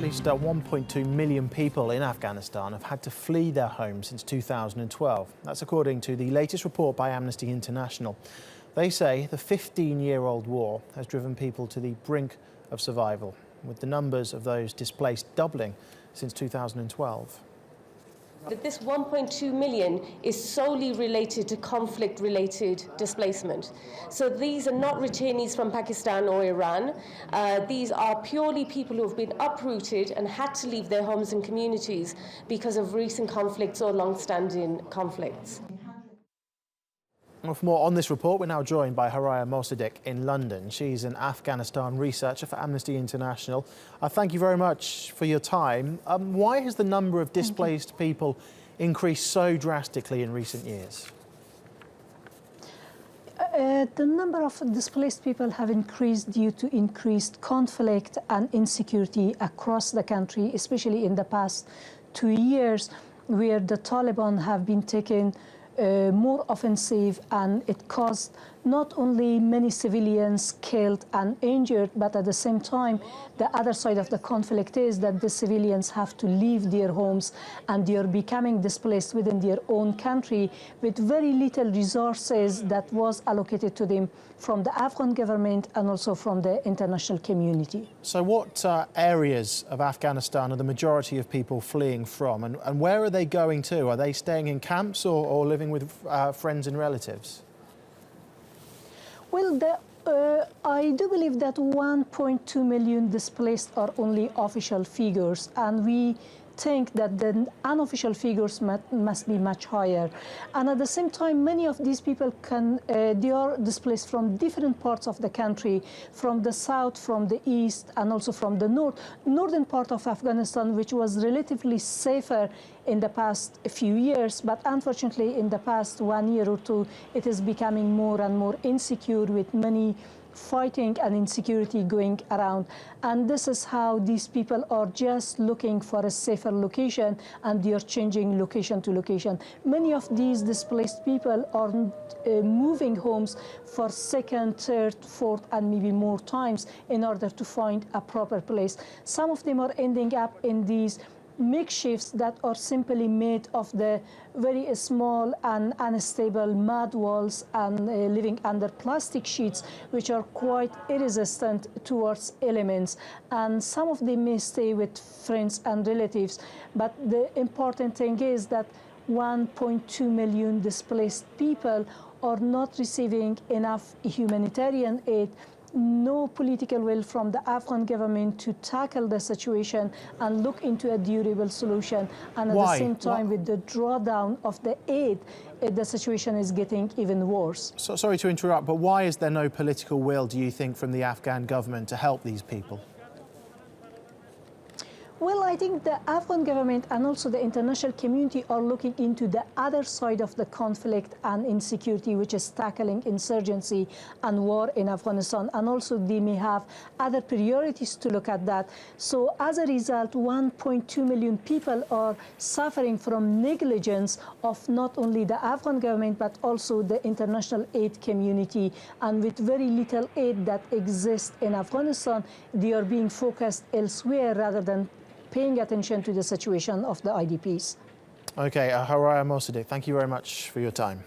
at least 1.2 million people in Afghanistan have had to flee their homes since 2012. That's according to the latest report by Amnesty International. They say the 15-year-old war has driven people to the brink of survival, with the numbers of those displaced doubling since 2012. That this 1.2 million is solely related to conflict-related displacement. So these are not retainees from Pakistan or Iran. These are purely people who have been uprooted and had to leave their homes and communities because of recent conflicts or long-standing conflicts. Well, for more on this report, we're now joined by Horia Mosadiq in London. She's an Afghanistan researcher for Amnesty International. Thank you very much for your time. Why has the number of displaced people increased so drastically in recent years? The number of displaced people have increased due to increased conflict and insecurity across the country, especially in the past 2 years, where the Taliban have been taking more offensive, and it caused not only many civilians killed and injured, but at the same time, the other side of the conflict is that the civilians have to leave their homes and they are becoming displaced within their own country with very little resources that was allocated to them from the Afghan government and also from the international community. So what areas of Afghanistan are the majority of people fleeing from, and where are they going to? Are they staying in camps or living with friends and relatives? Well, I do believe that 1.2 million displaced are only official figures, and we think that the unofficial figures must be much higher. And at the same time, many of these people they are displaced from different parts of the country, from the south, from the east, and also from the northern part of Afghanistan, which was relatively safer in the past few years, but unfortunately in the past 1 year or two, it is becoming more and more insecure, with many fighting and insecurity going around. And this is how these people are just looking for a safer location, and they are changing location to location. Many of these displaced people are moving homes for second, third, fourth, and maybe more times in order to find a proper place. Some of them are ending up in these makeshifts that are simply made of the very small and unstable mud walls and living under plastic sheets, which are quite resistant towards elements. And some of them may stay with friends and relatives. But the important thing is that 1.2 million displaced people are not receiving enough humanitarian aid. No political will from the Afghan government to tackle the situation and look into a durable solution. And at the same time, with the drawdown of the aid, the situation is getting even worse. So, sorry to interrupt, but why is there no political will, do you think, from the Afghan government to help these people? Well, I think the Afghan government and also the international community are looking into the other side of the conflict and insecurity, which is tackling insurgency and war in Afghanistan. And also they may have other priorities to look at that. So as a result, 1.2 million people are suffering from negligence of not only the Afghan government, but also the international aid community. And with very little aid that exists in Afghanistan, they are being focused elsewhere rather than paying attention to the situation of the IDPs. Okay, Horia Mosadiq, thank you very much for your time.